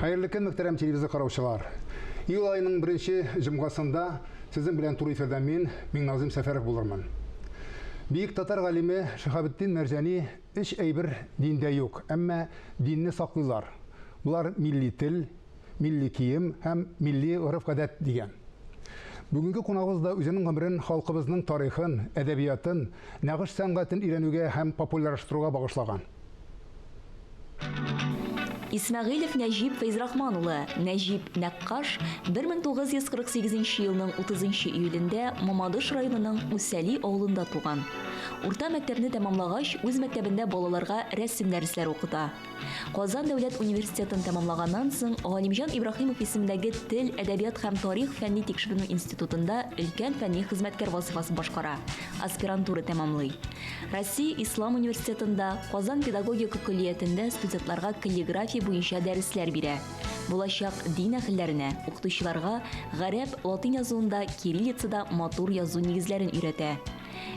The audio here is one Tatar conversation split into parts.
Hayırlı gün muhterem televizyon караучылар. Июль айының бірінші жұмғасында сіздің білән тур эфирдә мин Миңназым Сәфәров булырмын. Бийек татар галиме Шихабетдин Мәрҗани өч әйбер диндә юк, әмма динне саклыйлар. Булар милли тел, милли кием һәм милли урыф-гадәт дигән. Бүгенге кунагыбыз да үзенең гомерен халкыбызның тарихын, әдәбиятын, нәгыш сәнгатен өйрәнүгә һәм популярлаштыруга багышлаган. Исмәгыйлев Нәҗип Фәйзрахман улы Нәҗип Нәккаш 1948 елның 30 июлендә Мамадыш районының Усәли авылында туган. Урта мәктәпне тәмамлагач, үз мәктәбендә балаларга рәсем дәресләре укыта. Казан дәүләт университетын тәмамлаганнан соң Галимҗан Ибраһимов исемендәге Тел, әдәбият һәм тарих фәнни тикшеренү институтында өлкән фәнни хезмәткәр вазифасын башкара. Аспирантура тәмамлый. Россия Ислам университетында Казан педагогика коллеҗетендә студентларга каллиграфия буенча дәресләр бирә. Булачак дин әһелләренә, укытучыларга гарәп, латин язуында, кириллицада матур язу нигезләрен өйрәтә.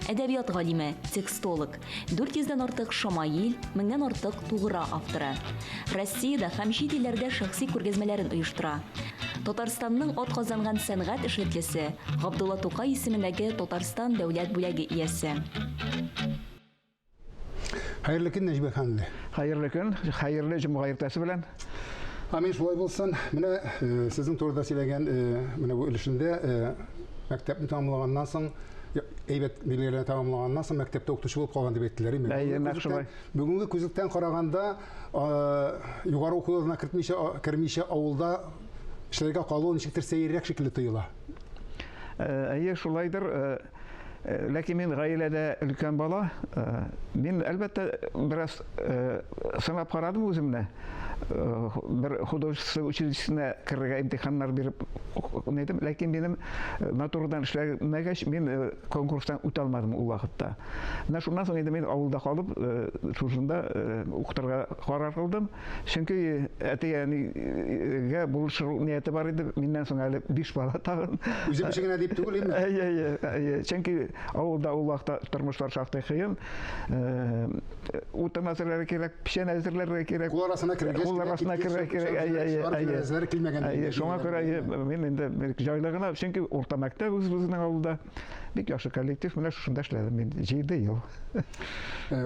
Әдәбият галиме, текстолог, 400-дән артык шамаил, 1000-дән артык тугыра авторы. Россиядә һәм чит илләрдә шәхси күргәзмәләрен оештыра. Татарстанның атказанган сәнгать эшлеклесе, Габдулла Тукай исемендәге Татарстан дәүләт бүләге иясе. Hayırlı gün Necmi Efendi. Hayırlı gün, hayırlı cuma ertesi bilen. Amin şulay bulsun. Mine sizin turda söylegen mine bu ilişkinde mektepni tamamlagandan soň eybet bilgilerini tamamlagandan soň mektepte okutuşu bolup kalgan dep ettiler mi? Bugünkü küzükten karaganda yugarı okuu yoluna kirmişe avulda işlerge kalуу nичектир сейрәк şekilde tuyula. Әйе, шулайдыр. Ләкин мин гаиләдә өлкән бала, мин әлбәттә бераз сынап карадым үземне. Бер художество училищесына кирергә имтиханнар биреп нәйдем, ләкин минем натурдан эшләмәгәч, мин конкурстан үтә алмадым ул вакытта. Менә шуннан соң инде мин авылда калып, шушында укытырга карар кылдым. Чөнки әтиянигә булышу нияте бар иде. Миннән соң әле 5 бала тагын. Үзем өчен генә дип түгел инде. Әйе, чөнки авылда ул вакытта тормышлар шактый кыен. Утын әзерләргә кирәк, печән әзерләргә кирәк. Кул арасына кирәк. Әйе. Шуңа күрә мин инде җайлыгына, чөнки урта мәктәп үзебезнең авылда бик яхшы коллектив, менә шушында эшләдем мин 7 ел.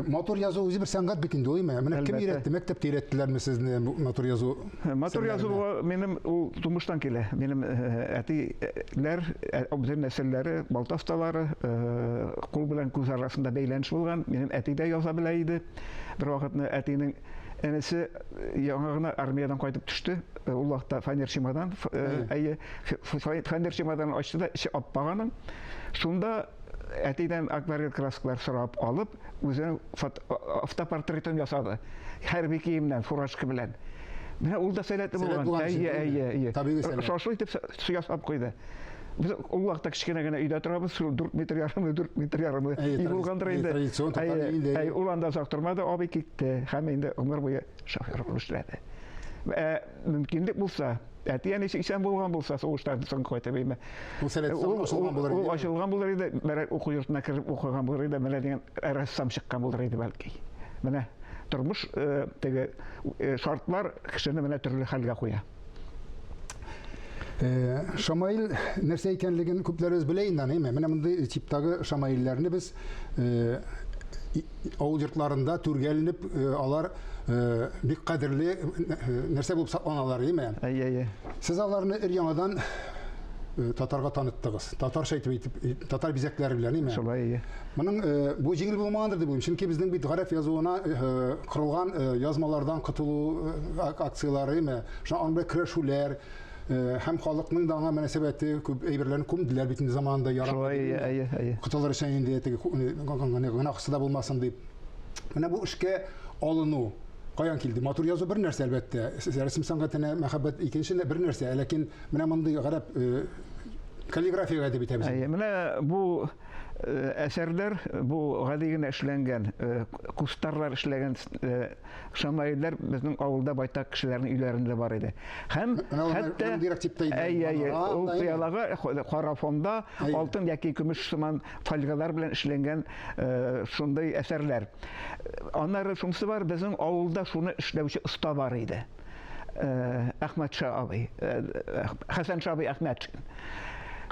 Матур язу үзе бер сәнгать бит инде, ойма. Менә кем өйрәтте? Мәктәптә өйрәттеләрме сезне матур язу? Матур язу минем ул тумыштан килә. Минем әтиләр, абзый нәселләре, балтасталары кул белән күз арасында бәйләнеш булган. Минем әти дә яза белә иде. Бер вакытны әтинең энесе яңа гына армиядан кайтып төште. Ул вакытта фанер чемодан, фанер чемодан ачты да, içi аппаганың. Шунда әтидән акварель краскалар сорап алып, үзенең автопортретын ясады. Хәрби киемнән, фуражка белән. Менә ул да сәләтле булган. Әйе. Шашлык дип ясап куйды. Biz ул вакытта кичкенә генә өйдә торабыз, 4 метр ярым үй булгандыр инде. Ул анда озак тормады, абый китте. Һәм инде гомер буе шофер булып эшләде. Мөмкинлек булса, әтияне исән булган булса, сугыштан соң кайтып әйме. Ул ачылган булыр иде, менә уку йортына кирип укыган булыр иде, менә дигән рәссам чыккан булыр иде бәлки. Менә тормыш теге шартлар кешене менә төрле хәлгә куя. Шамаил нәрсә икәнлеген күпләребез белә инде, менә мондый типтагы шамаилләрне без авыл йортларында түргәленеп алар бик кадерле нәрсә булып сакланалар, әйме? Әйе. Сез аларны ир-яңадан татарга таныттыгыз. Татарча әйтеп, татар бизәкләре белән, әйме? Шулай. Моның бу җиңел булмагандыр дип уйлыйм. Чөнки безнең бит гарәп язуына корылган язмалардан кытылу акциялары, әйме? Шуңа белән көрәшүләр һәм халыкның да аңа мөнәсәбәте күп әйберләрне күмделәр бит инде заманында ярамый. Әйе. Кыталар өчен инде теге гынакысы да булмасын дип. Менә бу эшкә алыну каян килде? Матур язу бер нәрсә әлбәттә. Рәсем сәнгатенә мәхәббәт икенче бер нәрсә, ләкин менә мондый гарәп каллиграфия дип әйтәбез. Менә бу әсәрләр, бу гади генә эшләнгән, кустарлар эшләгән шамаилләр безнең авылда байтак кешеләрнең өйләрендә бар иде. Һәм хәтта ул пыялага кара фонда алтын яки көмеш сыман фольгалар белән эшләнгән шундый әсәрләр. Аннары шунысы бар, безнең авылда шуны эшләүче оста бар иде. Ахмат Шабый, Хасан Шабый Ахмат.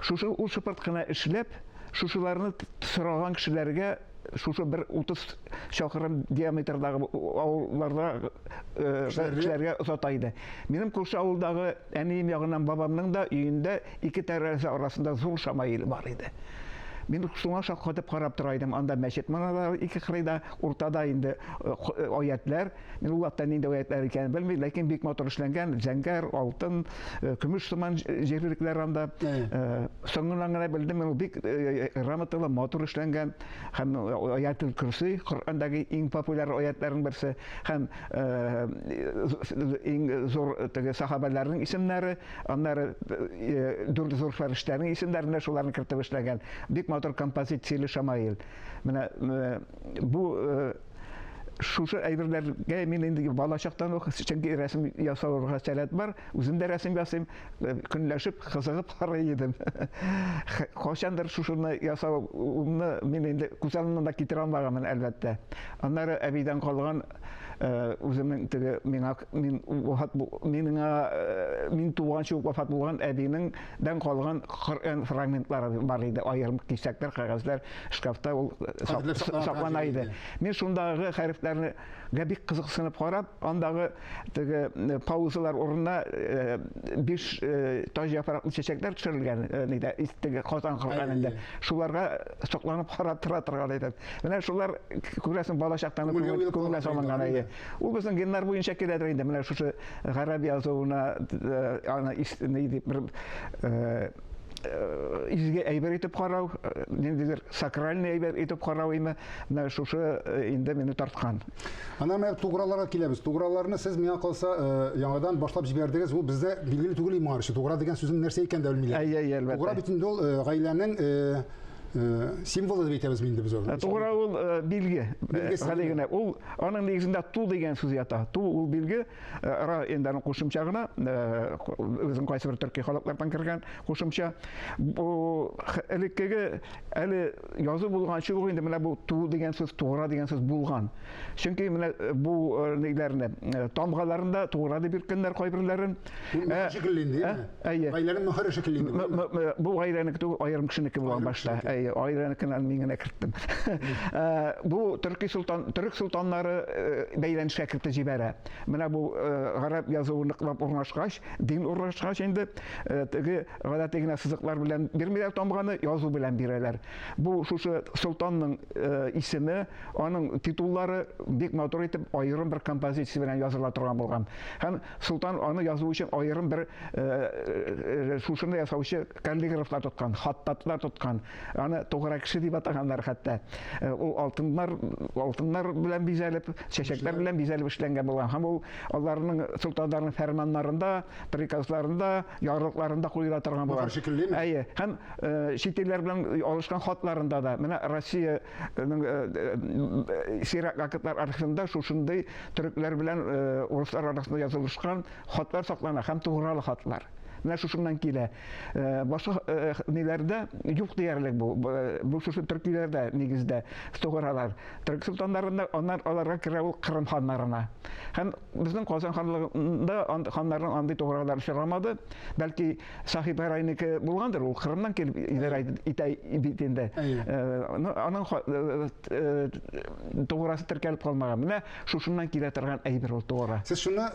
Шушы ул шыпырткына эшләп, шушыларны сораган кешеләргә шушы бер 30 шақырым диаметрдагы авылларда кешеләргә озата иде. Минем күрше авылдагы әнием ягыннан бабамның да өендә 2 тәрәзә арасында зур шамаил бар иде. Мин шуңа шаккатып карап тора идем. Анда мәчет манада 2 кырыйда уртада инде аятлар. Мин ул вакытта нинди аятлар икәнен белмим, ләкин бик матур эшләнгән, зәңгәр, алтын, көмеш сыман җирлекләр анда. Соңыннан гына белдем, ул бик грамоталы, матур эшләнгән һәм аятул курси Коръәндәге иң популяр аятларның берсе һәм иң зур теге сахабаларның исемнәре, аннары 4 зур фәрештәнең исемнәренә шуларны кертеп эшләгән. Бик матур композицияле шамаил. Менә бу шушы әйберләргә мин инде балачактан ук чөнки рәсем ясауга сәләт бар. Үзем дә рәсем ясыйм, көнләшеп, кызыгып карый идем. Кашандыр шушыны ясауны мин инде күз алдымда да китерә алмаганмын әлбәттә. Аннары әбидән калган үземнең теге мин туганчы вафат булган әбинең дан калган Коръән фрагментлары бар иде, аерым кисәкләр, кагазьләр шкафта ул саклана иде. Мин шундагы хәрефләрне бик кызыксынып карап, андагы теге паузалар урынына 5 таж яфраклы чәчәкләр төшерелгән, нидә, теге Казан Коръәнендә. Шуларга сокланып карап торган идем. Менә шулар күрәсең балачактан күңелгә салынган иде. Ул безнең геннар буенча киләдер инде. Менә шушы гарәп язуына аны нидә бер изге әйбер итеп карау, ниндидер сакральный әйбер итеп карау име, менә шушы инде мине тарткан. Ана менә туграларга киләбез. Туграларны сез миңа калса яңадан башлап җибәрдегез. Ул бездә билгеле түгел имарчы. Тугра дигән сүзнең нәрсә икән дә белмиләр. Әлбәттә. Тугра бит инде ул гаиләнең символы дип әйтәбез инде без ул. Тугра ул билге. Гадигенә ул аның нигезендә ту дигән сүз ята. Ту ул билге ара инде кушымча гына үзен кайсы бер төрки халыклардан кергән кушымча. Бу элеккеге әле язу булган чыгу инде менә бу ту дигән сүз, тугра дигән сүз булган. Чөнки менә бу нигезләрне тамгаларында тугра дип йөрткәннәр кайберләрен. Шикелле инде. Гаиләнең мөхәре шикелле инде. Бу гаиләнеке түгел, аерым кешенеке булган башта. Айренекеннән миңа кертем. Бу төрек султаннары бәйләнешкә кертеп җибәрә. Менә бу гарәп язуын ныклап урнашкач, дин урнашкач инде теге гадәти генә сызыклар белән бирмиләр, тамганы язу белән бирәләр. Бу шушы султанның исеме, аның титуллары бик матур итеп аерым бер композиция белән языла торган булган. Һәм султан аны язу өчен аерым бер шушыны ясаучы каллиграфлар тоткан, хаттатлар тоткан. Аны тугра кеше дип атаганнар хәтта. Ул алтыннар белән бизәлеп, чәчәкләр белән бизәлеп эшләнгән булган. Һәм ул аларның султаннарның фәрманнарында, приказларында, ярлыкларында куела торган булган. Әйе, һәм чит-илләр белән алышкан хатларында да, менә Россиянең сирәк вакытлар архивында шушындый төрекләр белән урыслар арасында язылышкан хатлар саклана, һәм тугралы хатлар. Менә шушыннан килә. Башка ниләрдә юк диярлек бу. Бу шушы төркиләрдә нигездә тугралар. Төрк султаннарында аларга керә ул Кырым ханнарына. Һәм безнең Казан ханлыгында ханнарның андый тугралар очрамады. Бәлки Сахиб Райнеке булгандыр, ул Кырымнан килеп идәрә итә бит инде. Аның туграсы теркәлеп калмаган. Менә шушыннан килә торган әйбер ул тугра. Сез шуны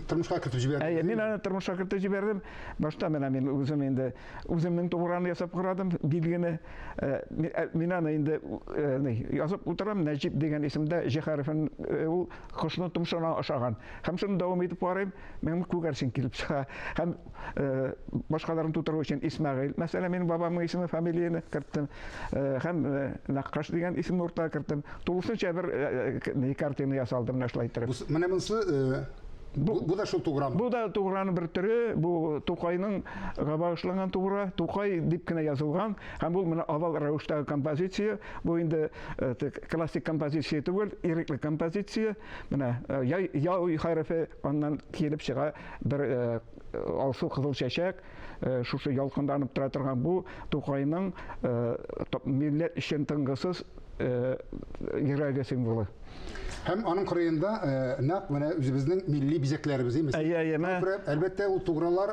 тормышка кертеп җибәрдегез. Мин аны тормышка кертеп җибәрдем. Башта мен үзем инде үземнең туграны ясап карадым, билгене. Мин аны инде язып утырам, Нәҗип дигән исемдә Җәхәревен ул кошны томшана ашаган. Һәм шуны дәвам итеп карыйм, мен күгәрсен килеп чыга. Һәм башкаларын тутыру өчен Исмәгыйль. Мәсәлән, минем бабамның исеме, фамилияны кертем. Һәм Нәккаш дигән исемне уртага кертем. Тулысынча бер картина ясалдым, шулай итеп. Менә монысы бу да шул тугран. Бу да туграның бер төре, бу Тукайның багышланган тугра, Тукай дип кенә язылган, һәм бу менә авал рәвештәге композиция, бу инде классик композиция түгел, ирекле композиция. Менә яу хәрефе аннан килеп чыга бер алсу кызыл чәчәк, шушы ялкынданып тора торган бу Тукайның милләт өчен тынгысыз йөрәге символы. Һәм аның кырыенда нәкъ менә үзебезнең милли бизәкләребез имез. Әлбәттә ул тугралар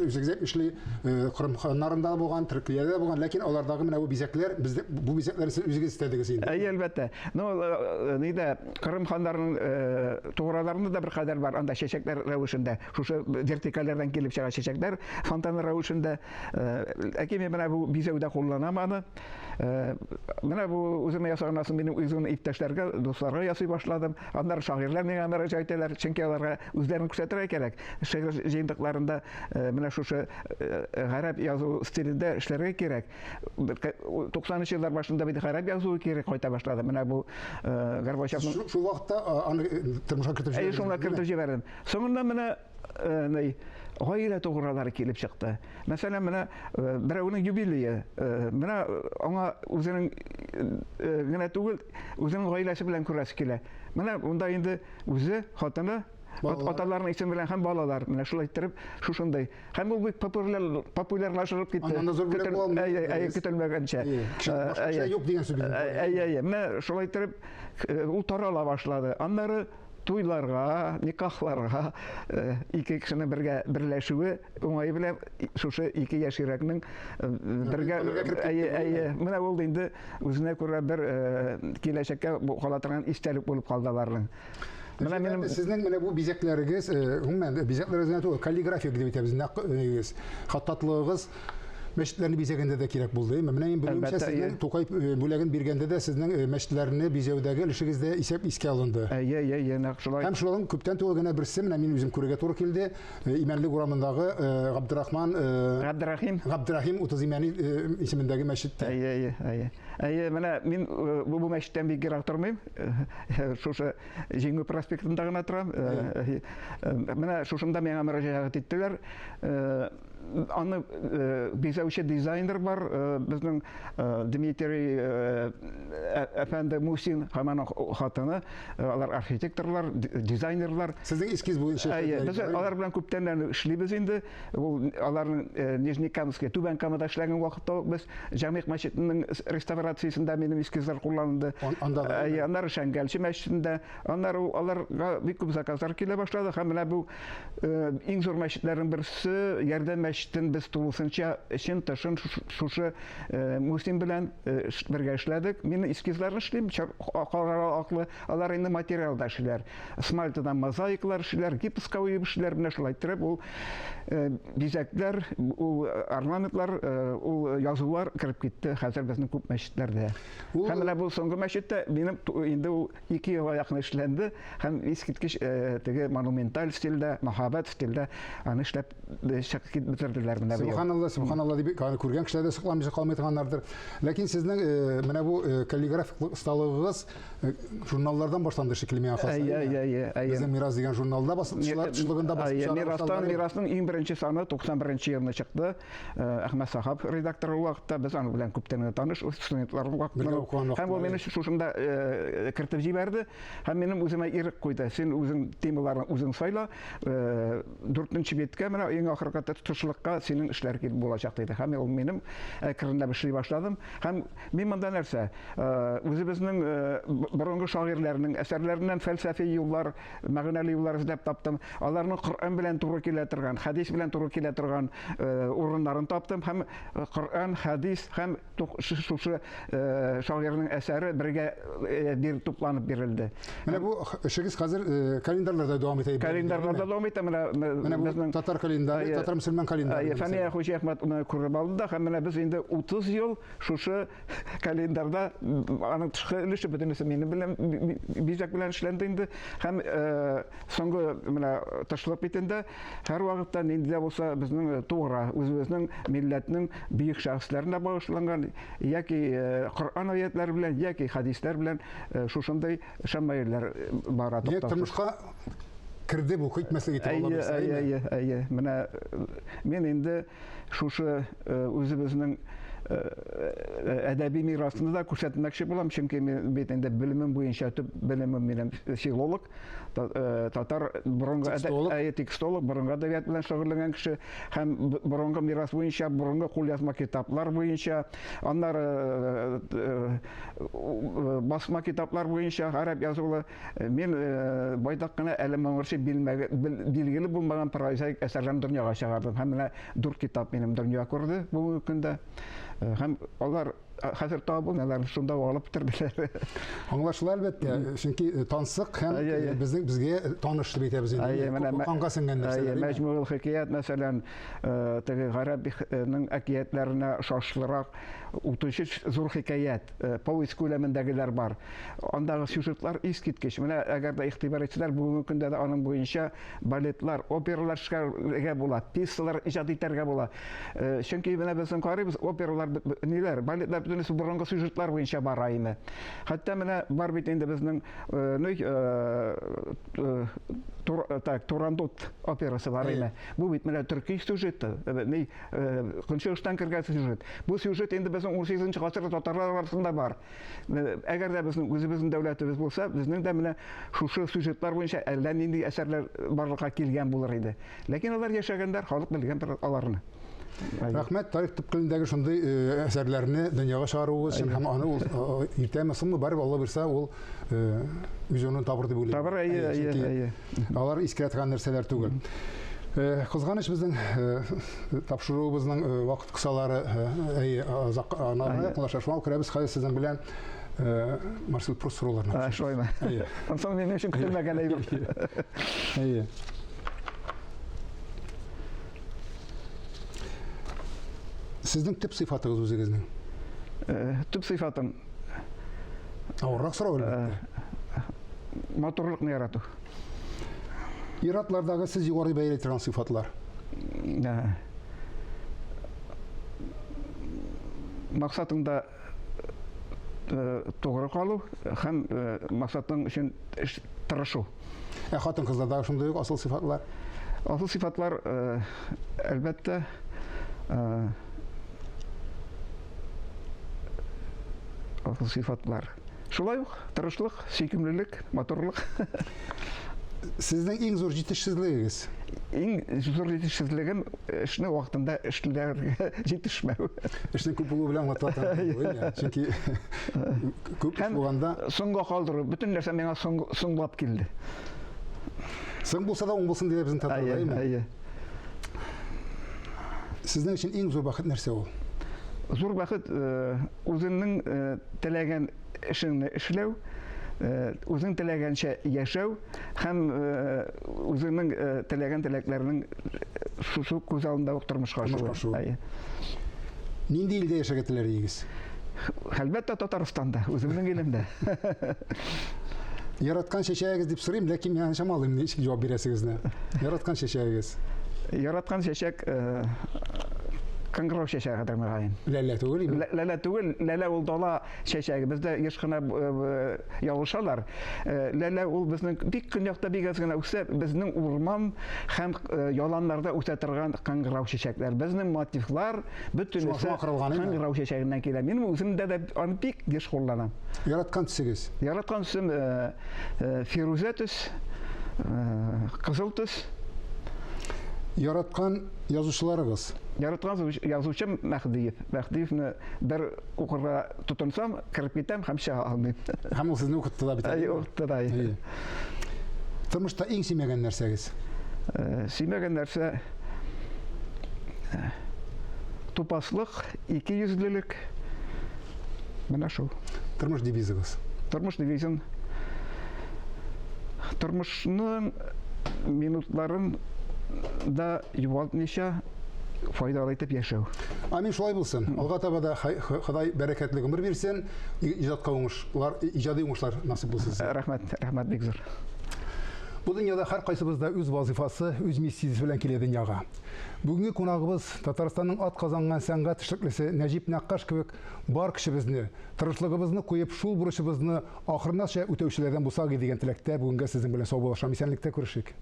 үзегез эшли Кырым ханнарында булган, Төркиядә булган, ләкин алардагы менә бу бизәкләр бездә бу бизәкләрне сез үзегез истәдегез инде. Әлбәттә. Ну, нидә Кырым ханнарының туграларында да бер кадәр бар, анда чәчәкләр рәвешендә, шушы вертикальләрдән килеп чыга чәчәкләр фонтан рәвешендә. Ләкин мен менә бу бизәүдә кулланам аны. Менә бу үземә ясаган минем үземнең иптәшләргә, дусларга ясый башладым. Аннары шагыйрьләр миңа мөрәҗәгать итәләр, чөнки аларга үзләрен күрсәтергә кирәк. Шигырь җыентыкларында менә шушы гарәп язу стилендә эшләргә кирәк. 90-нчы еллар башында бит гарәп язуы кирәк кайта башлады. Менә бу Горбачевның шул вакытта аны тормышка кертеп җибәрдем. Шуңа кертеп җибәрдем. Соңында менә гаилә тугралары килеп чыкты. Мәсәлән, менә берәүнең юбилее, менә аңа үзенең генә түгел, үзенең гаиләсе белән күрәсе килә. Менә унда инде үзе, хатыны, аталарының исеме белән һәм балалар, менә шулай итеп, шушындай. Һәм ул бик популярлашып китте. Көтелмәгәнчә. Юк дигән сүз. Менә шулай итеп ул тарала башлады. Аннары туйларга, никахларга ике кешенең берләшүе уңай белән шушы ике яшьрәкнең бергә менә ул инде үзенә күрә бер киләчәккә бу кала торган истәлек булып калдыларның. Менә минем сезнең менә бу бизәкләрегез, гомумән бизәкләрегезне түгел, каллиграфия дип әйтәбез, нәкъ хаттатлыгыгыз мәчетләрне бизәгәндә дә кирәк булды. Менә белүемчә сезнең Тукай бүләген биргәндә дә сезнең мәчетләрне бизәүдәге өлешегез дә искә алынды. Нәкъ шулай. Һәм шуларның күптән түгел генә берсе менә мин үзем күрергә туры килде. Имәнлек урамындагы Габдрахим Утазимяни исемендәге мәчеттә. Менә мин бу мәчеттән бик ерак тормыйм. Шушы Җиңү проспектында гына торам. Менә шушында миңа мөрәҗәгать иттеләр. Аны бизәүче дизайнер бар, безнең Дмитрий әфәнде Мусин һәм аның хатыны, алар архитекторлар, дизайнерлар. Сезнең эскиз буенча. Без алар белән күптән эшлибез инде. Ул аларның Нижнекамская, Түбән Камада эшләгән вакытта без Җамигъ мәчетенең реставрациясендә минем эскизлар кулланылды. Аннары Шәңгәлче мәчетендә, аннары аларга бик күп заказлар килә башлады. Һәм менә бу иң зур мәчетләрнең берсе Ярдәм мәчетен без тулысынча эшен тышын шушы Мусин белән бергә эшләдек. Мин эскизларны эшлим, аклы, алар инде материалда эшләр. Смальтадан мозаикалар эшләр, гипсковый эшләр белән шулай итеп, ул бизәкләр, ул орнаментлар, ул язулар кирип китте хәзер безнең күп мәчетләрдә. Һәм менә бу соңгы мәчеттә минем инде ул 2 елга якын эшләнде, һәм искиткеч теге монументаль стильдә, мәхәббәт стильдә аны эшләп бетерделәр менә бу. Субханалла дип күргән кешеләр дә сыкламыйча калмый торганнардыр. Ләкин сезнең менә бу каллиграфик осталыгыгыз журналлардан башланды шикелле миңа калса. Безнең Мирас дигән журналда басылышында Мирасның иң беренче саны 91 елда чыкты. Әхмәт Сахап редакторы вакытта без аны белән күптән таныш, студентларның вакытында. Һәм ул мине шушында кертеп җибәрде. Һәм минем үземә ирек куйды. Син үзең темаларны үзең сайла. 4нче беткә менә иң ахырга тотышлыкка синең эшләр килеп булачак диде. Һәм ул минем әкренләп эшли башладым. Һәм мин монда нәрсә? Үзебезнең борынгы шагыйрьләрнең әсәрләреннән фәлсәфи юллар, мәгънәле юллар эзләп таптым. Аларның Коръән белән туры килә торган, хадис белән туры килә торган урыннарын таптым. Һәм Коръән, хадис һәм шушы шагыйрьнең әсәре бергә бер тупланып бирелде. Менә бу эшегез хәзер календарларда дәвам итә. Календарьларда дәвам итә. Менә безнең татар календары, татар мөселман календары. Фәния Хуҗа Әхмәт күреп алды. Һәм менә без инде 30 ел шушы календарьда аның тышкы өлеше бөтенесе минем белән бизәк белән эшләнде инде. Һәм соңгы менә ташлап итендә һәр вакытта нинди дә булса безнең тугра, үзебезнең милләтнең бөек шәхесләренә багышланган яки Коръән аятлары белән яки хадислар белән шушындай шәмаилләр бара токтап. Тормышка кирде бу китмәслек итеп алабыз. Менә мин инде шушы үзебезнең әдәби мирасны да күрсәтмәкче булам, чөнки мин бит инде белемем буенча төп белемем минем филолог, татар борынгы текстолог, борынгы әдәбият белән шөгыльләнгән кеше һәм борынгы мирас буенча, борынгы кулъязма китаплар буенча, аннары басма китаплар буенча гарәп язулы мин байтак кына әле моңарчы билгеле булмаган прозаик әсәрләрне дөньяга чыгардым. Һәм менә 4 китап минем дөнья күрде бу көндә. Һәм алар хәзер табылмалар шунда алып бетерделәр. Аңлашыла әлбәттә, чөнки танысык һәм безгә таныш дип әйтәбез инде. Канга сеңгән нәрсәләр. Мәҗмугул хикаят, мәсәлән, теге гарәпның әкиятләренә шашлырак утынчы зур хикаят, повесть күләмендәгеләр бар. Андагы сюжетлар искиткеч. Менә әгәр дә игътибар итсәләр, бүгенге көндә дә аның буенча балетлар, опералар эшләргә була, пьесалар иҗат итәргә була. Чөнки менә безнең карыйбыз опералар ниләр, балетлар бөтенесе борынгы сюжетлар буенча бара име. Хәтта менә бар бит инде безнең Турандот операсы бар име. Бу бит менә төрки сюжеты, Көнчыгыштан кергән сюжет. Бу сюжет инде безнең 18-нче гасырда татарлар арасында бар. Әгәр дә безнең үзебезнең дәүләтебез булса, безнең дә менә шушы сюжетлар буенча әллә нинди әсәрләр барлыкка килгән булыр иде. Ләкин алар яшәгәннәр, халык белгән аларны. Рәхмәт, тарих төпкелендәге шундый әсәрләрне дөньяга чыгаруыгыз өчен һәм аны иртәме соңмы барып Алла бирсә ул үзенең табыр дип уйлыйм. Табыр, алар искәрткән нәрсәләр түгел. Кызганыч безнең тапшыруыбызның вакыт кысалары анарга якынлаша. Керәбез хәзер сезнең белән Марсель Пруст сорауларына. Шулаймы? Соң мен өчен көтелмәгән әйбер. Сезнең төп сыйфатыгыз үзегезнең? Төп сыйфатым авыррак сорау әлбәттә. Моторлыкны ярату. Иратлардагы сез югары бәяләп торган сыйфатлар. Максатыңда тугры калу һәм максатың өчен тырышу. Хатын-кызларда шундый ук асыл сыйфатлар. Асыл сыйфатлар әлбәттә асыл сыйфатлар. Шулай ук тырышлык, сөйкемлелек, моторлык. Сезнең иң зур җитешсезлегегез? Иң зур җитешсезлегем эшне вакытында эшләргә җитешмәү. Эшнең күп булуы белән аңлатылган. Чөнки күп булганда соңга калдыру, бөтен нәрсә миңа соңлап килде. Соң булса да уң булсын дип безнең татарлар. Сезнең өчен иң зур бәхет нәрсә ул? Зур бәхет үзеңнең теләгән эшеңне эшләү, үзең теләгәнчә яшәү һәм үзеңнең теләгән теләкләрнең шушы күз алдында ук тормышка ашу. Нинди илдә яшәргә теләйсез? Әлбәттә Татарстанда, үземнең илемдә. Яраткан чәчәгегез дип сорыйм, ләкин мин аңламыйм ничек җавап бирәсегезне. Яраткан чәчәгегез. Яраткан чәчәк кыңгырау чәчәгедер мөгаен. Ләлә түгел. Ләлә түгел, ләлә ул дала чәчәге. Бездә еш кына ялышалар. Ләлә ул безнең бик көньякта бик аз гына үсә, безнең урман һәм яланнарда үсә торган кыңгырау чәчәкләр. Безнең мотивлар бөтенесе кыңгырау чәчәгеннән килә. Мин үземдә дә аны бик еш кулланам. Яраткан төсегез? Яраткан төсем фируза төс, кызыл төс. Яраткан язучыларыгыз? Яраткан язучым Мәхдиев. Мәхдиевне бер укырга тотынсам, кирип китәм һәм чыга алмыйм. Һәм ул сезне укытты да бит. Укытты да. Тормышта иң сөймәгән нәрсәгез? Сөймәгән нәрсә тупаслык, икейөзлелек. Менә шул. Тормыш девизыгыз? Тормыш девизым тормышның минутларын да югалтмыйча файдалы итеп яшәү. Амин, шулай булсын. Алга таба да Ходай бәрәкәтле гомер бирсен, иҗатка уңышлар, иҗади уңышлар насыйп булсын. Рәхмәт бик зур. Бу дөньяда һәр кайсыбызда үз вазифасы, үз миссиясе белән килә дөньяга. Бүгенге кунагыбыз Татарстанның атказанган сәнгать эшлеклесе Нәҗип Нәккаш кебек бар кешебезне, тырышлыгыбызны куеп, шул бурычыбызны ахырынача үтәүчеләрдән булсак дигән теләктә бүгенгә сезнең белән саубуллашам, исәнлектә күрешик.